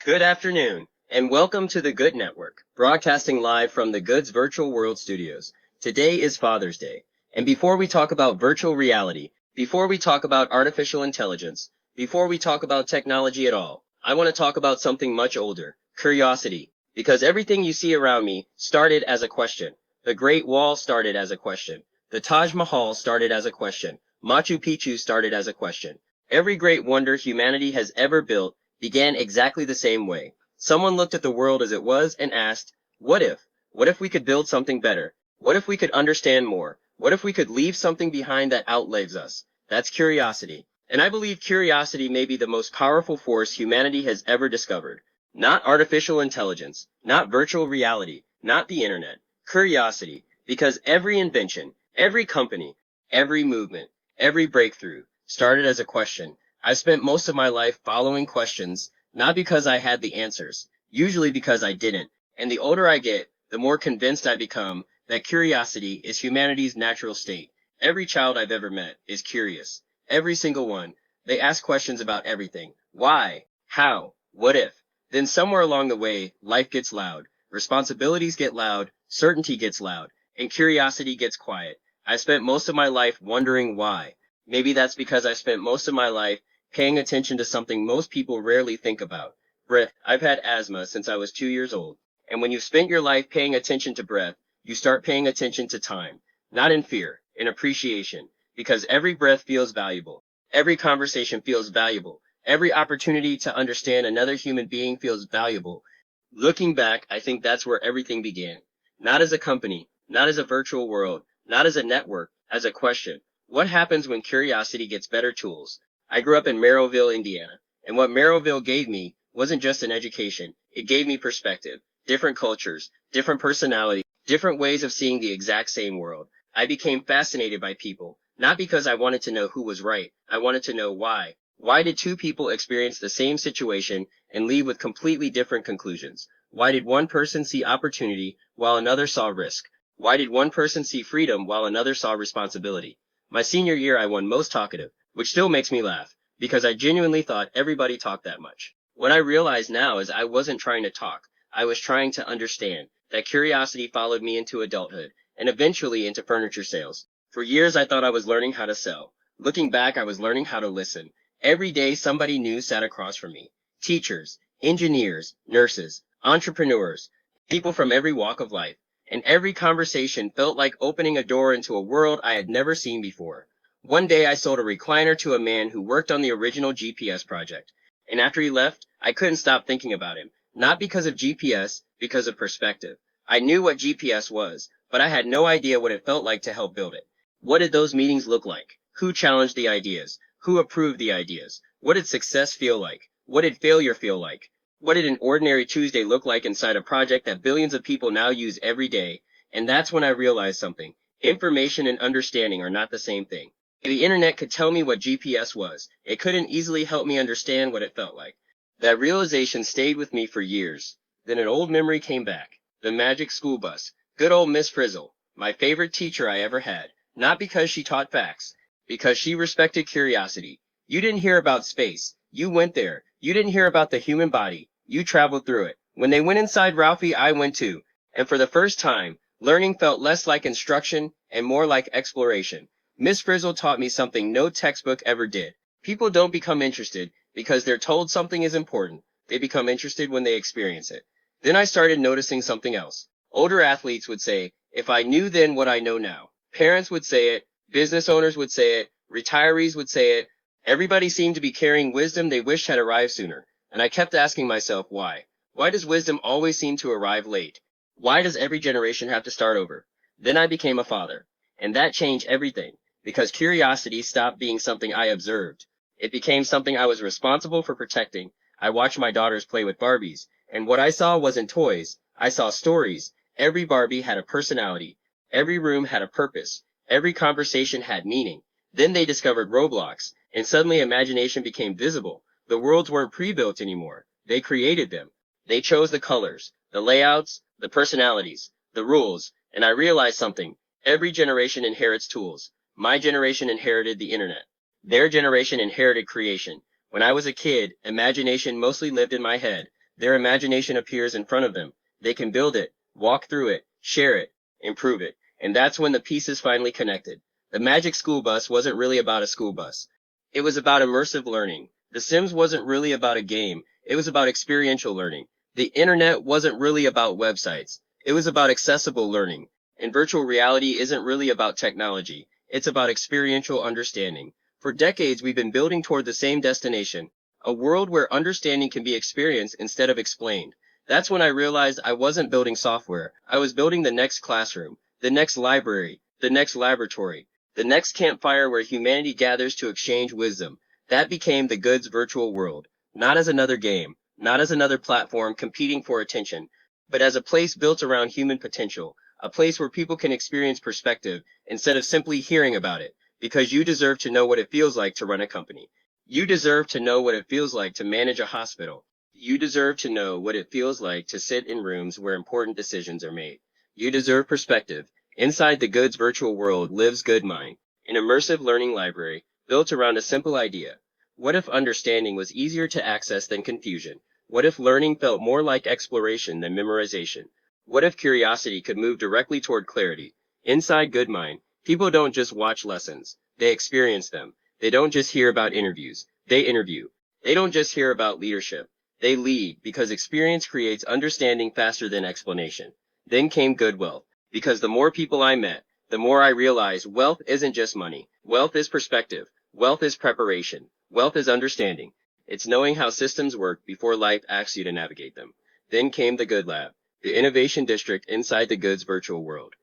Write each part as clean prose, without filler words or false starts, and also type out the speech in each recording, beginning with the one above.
Good afternoon, and welcome to the Good Network, broadcasting live from the Good's Virtual World Studios. Today is Father's Day, and before we talk about virtual reality, before we talk about artificial intelligence, before we talk about technology at all, I want to talk about something much older, curiosity, because everything you see around me started as a question. The Great Wall started as a question. The Taj Mahal started as a question. Machu Picchu started as a question. Every great wonder humanity has ever built began exactly the same way. Someone looked at the world as it was and asked, what if? What if we could build something better? What if we could understand more? What if we could leave something behind that outlives us? That's curiosity. And I believe curiosity may be the most powerful force humanity has ever discovered. Not artificial intelligence, not virtual reality, not the internet. Curiosity. Because every invention, every company, every movement, every breakthrough started as a question. I spent most of my life following questions, not because I had the answers, usually because I didn't. And the older I get, the more convinced I become that curiosity is humanity's natural state. Every child I've ever met is curious. Every single one. They ask questions about everything. Why? How? What if? Then somewhere along the way, life gets loud. Responsibilities get loud. Certainty gets loud. And curiosity gets quiet. I spent most of my life wondering why. Maybe that's because I spent most of my life paying attention to something most people rarely think about. Breath. I've had asthma since I was 2 years old. And when you've spent your life paying attention to breath, you start paying attention to time. Not in fear, in appreciation. Because every breath feels valuable. Every conversation feels valuable. Every opportunity to understand another human being feels valuable. Looking back, I think that's where everything began. Not as a company, not as a virtual world, not as a network, as a question. What happens when curiosity gets better tools? I grew up in Merrillville, Indiana, and what Merrillville gave me wasn't just an education. It gave me perspective, different cultures, different personalities, different ways of seeing the exact same world. I became fascinated by people, not because I wanted to know who was right. I wanted to know why. Why did two people experience the same situation and leave with completely different conclusions? Why did one person see opportunity while another saw risk? Why did one person see freedom while another saw responsibility? My senior year, I won most talkative, which still makes me laugh, because I genuinely thought everybody talked that much. What I realize now is I wasn't trying to talk. I was trying to understand. That curiosity followed me into adulthood, and eventually into furniture sales. For years, I thought I was learning how to sell. Looking back, I was learning how to listen. Every day, somebody new sat across from me. Teachers, engineers, nurses, entrepreneurs, people from every walk of life. And every conversation felt like opening a door into a world I had never seen before. One day I sold a recliner to a man who worked on the original GPS project. And after he left, I couldn't stop thinking about him. Not because of GPS, because of perspective. I knew what GPS was, but I had no idea what it felt like to help build it. What did those meetings look like? Who challenged the ideas? Who approved the ideas? What did success feel like? What did failure feel like? What did an ordinary Tuesday look like inside a project that billions of people now use every day? And that's when I realized something. Information and understanding are not the same thing. The internet could tell me what GPS was. It couldn't easily help me understand what it felt like. That realization stayed with me for years. Then an old memory came back. The magic school bus. Good old Miss Frizzle. My favorite teacher I ever had. Not because she taught facts. Because she respected curiosity. You didn't hear about space. You went there. You didn't hear about the human body. You traveled through it. When they went inside Ralphie, I went too. And for the first time, learning felt less like instruction and more like exploration. Miss Frizzle taught me something no textbook ever did. People don't become interested because they're told something is important. They become interested when they experience it. Then I started noticing something else. Older athletes would say, if I knew then what I know now. Parents would say it. Business owners would say it. Retirees would say it. Everybody seemed to be carrying wisdom they wished had arrived sooner. And I kept asking myself why. Why does wisdom always seem to arrive late? Why does every generation have to start over? Then I became a father. And that changed everything. Because curiosity stopped being something I observed. It became something I was responsible for protecting. I watched my daughters play with Barbies. And what I saw wasn't toys. I saw stories. Every Barbie had a personality. Every room had a purpose. Every conversation had meaning. Then they discovered Roblox. And suddenly imagination became visible. The worlds weren't pre-built anymore. They created them. They chose the colors, the layouts, the personalities, the rules, and I realized something. Every generation inherits tools. My generation inherited the internet. Their generation inherited creation. When I was a kid, imagination mostly lived in my head. Their imagination appears in front of them. They can build it, walk through it, share it, improve it. And that's when the pieces finally connected. The Magic School Bus wasn't really about a school bus. It was about immersive learning. The Sims wasn't really about a game. It was about experiential learning. The internet wasn't really about websites. It was about accessible learning. And virtual reality isn't really about technology. It's about experiential understanding. For decades, we've been building toward the same destination, a world where understanding can be experienced instead of explained. That's when I realized I wasn't building software. I was building the next classroom, the next library, the next laboratory, the next campfire where humanity gathers to exchange wisdom. That became the Goods virtual world, not as another game, not as another platform competing for attention, but as a place built around human potential, a place where people can experience perspective instead of simply hearing about it, because you deserve to know what it feels like to run a company. You deserve to know what it feels like to manage a hospital. You deserve to know what it feels like to sit in rooms where important decisions are made. You deserve perspective. Inside the Goods virtual world lives GoodMind, an immersive learning library built around a simple idea. What if understanding was easier to access than confusion? What if learning felt more like exploration than memorization? What if curiosity could move directly toward clarity? Inside GoodMind, people don't just watch lessons, they experience them. They don't just hear about interviews, they interview. They don't just hear about leadership, they lead, because experience creates understanding faster than explanation. Then came Good Wealth, because the more people I met, the more I realized wealth isn't just money. Wealth is perspective. Wealth is preparation. Wealth is understanding. It's knowing how systems work before life asks you to navigate them. Then came the Good Lab, the innovation district inside the Goods virtual world.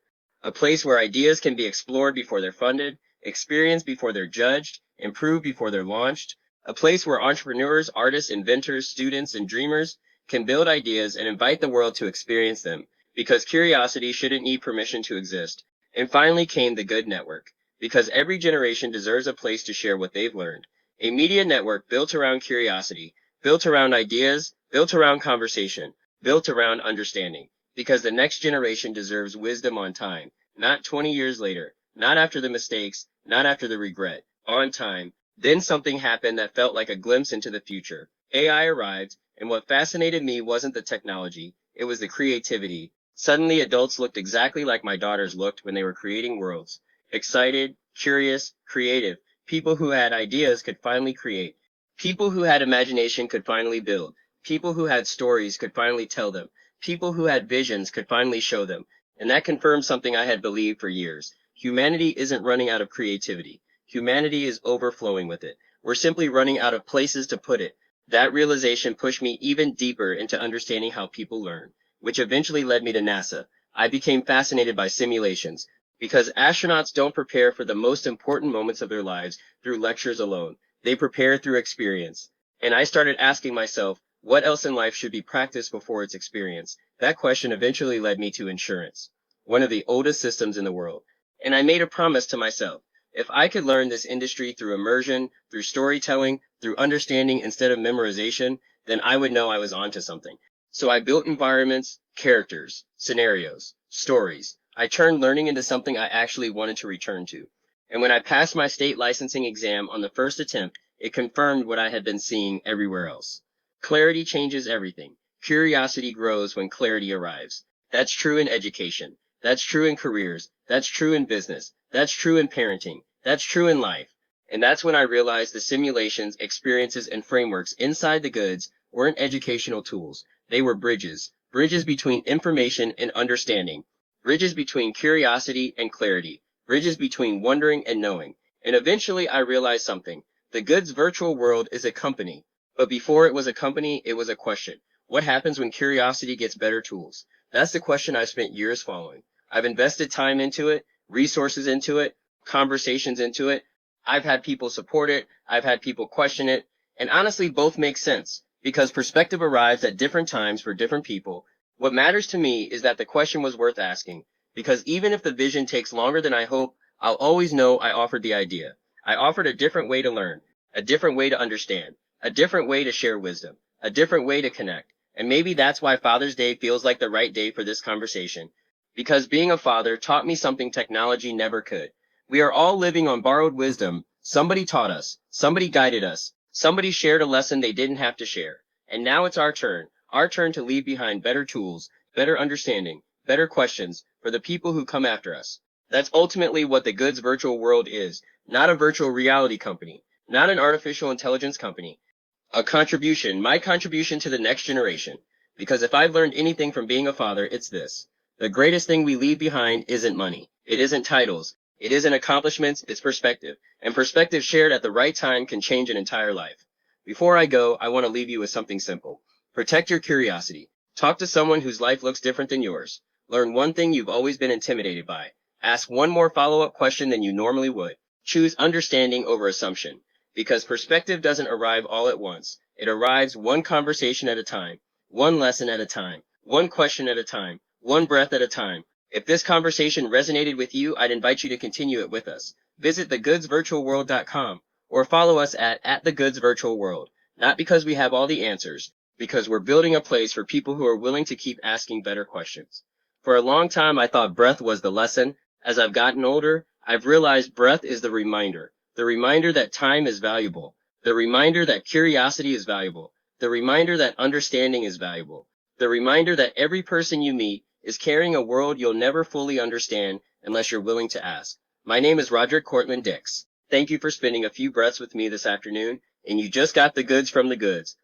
A place where ideas can be explored before they're funded, experienced before they're judged, improved before they're launched. A place where entrepreneurs, artists, inventors, students, and dreamers can build ideas and invite the world to experience them, because curiosity shouldn't need permission to exist. And finally came the Good Network, because every generation deserves a place to share what they've learned. A media network built around curiosity, built around ideas, built around conversation, built around understanding, because the next generation deserves wisdom on time, not 20 years later, not after the mistakes, not after the regret, on time. Then something happened that felt like a glimpse into the future. AI arrived, and what fascinated me wasn't the technology, it was the creativity. Suddenly adults looked exactly like my daughters looked when they were creating worlds. Excited, curious, creative. People who had ideas could finally create. People who had imagination could finally build. People who had stories could finally tell them. People who had visions could finally show them. And that confirmed something I had believed for years. Humanity isn't running out of creativity. Humanity is overflowing with it. We're simply running out of places to put it. That realization pushed me even deeper into understanding how people learn, which eventually led me to NASA. I became fascinated by simulations, because astronauts don't prepare for the most important moments of their lives through lectures alone. They prepare through experience. And I started asking myself, what else in life should be practiced before it's experienced? That question eventually led me to insurance, one of the oldest systems in the world. And I made a promise to myself. If I could learn this industry through immersion, through storytelling, through understanding instead of memorization, then I would know I was onto something. So I built environments, characters, scenarios, stories. I turned learning into something I actually wanted to return to. And when I passed my state licensing exam on the first attempt, it confirmed what I had been seeing everywhere else. Clarity changes everything. Curiosity grows when clarity arrives. That's true in education. That's true in careers. That's true in business. That's true in parenting. That's true in life. And that's when I realized the simulations, experiences, and frameworks inside the Goods weren't educational tools. They were bridges. Bridges between information and understanding. Bridges between curiosity and clarity. Bridges between wondering and knowing. And eventually I realized something. The Goods virtual world is a company. But before it was a company, it was a question. What happens when curiosity gets better tools? That's the question I've spent years following. I've invested time into it, resources into it, conversations into it. I've had people support it. I've had people question it. And honestly, both make sense because perspective arrives at different times for different people. What matters to me is that the question was worth asking, because even if the vision takes longer than I hope, I'll always know I offered the idea. I offered a different way to learn, a different way to understand, a different way to share wisdom, a different way to connect. And maybe that's why Father's Day feels like the right day for this conversation, because being a father taught me something technology never could. We are all living on borrowed wisdom. Somebody taught us, somebody guided us, somebody shared a lesson they didn't have to share. And now it's our turn. our turn to leave behind better tools, better understanding, better questions for the people who come after us. That's ultimately what the Goods virtual world is, not a virtual reality company, not an artificial intelligence company. My contribution to the next generation. Because if I've learned anything from being a father, it's this. The greatest thing we leave behind isn't money. It isn't titles. It isn't accomplishments. It's perspective. And perspective shared at the right time can change an entire life. Before I go, I want to leave you with something simple. Protect your curiosity. Talk to someone whose life looks different than yours. Learn one thing you've always been intimidated by. Ask one more follow-up question than you normally would. Choose understanding over assumption. Because perspective doesn't arrive all at once. It arrives one conversation at a time, one lesson at a time, one question at a time, one breath at a time. If this conversation resonated with you, I'd invite you to continue it with us. Visit thegoodsvirtualworld.com or follow us at @thegoodsvirtualworld. Not because we have all the answers, because we're building a place for people who are willing to keep asking better questions. For a long time, I thought breath was the lesson. As I've gotten older, I've realized breath is the reminder. The reminder that time is valuable. The reminder that curiosity is valuable. The reminder that understanding is valuable. The reminder that every person you meet is carrying a world you'll never fully understand unless you're willing to ask. My name is Rahdric Courtland Dix. Thank you for spending a few breaths with me this afternoon, and you just got the goods from the goods.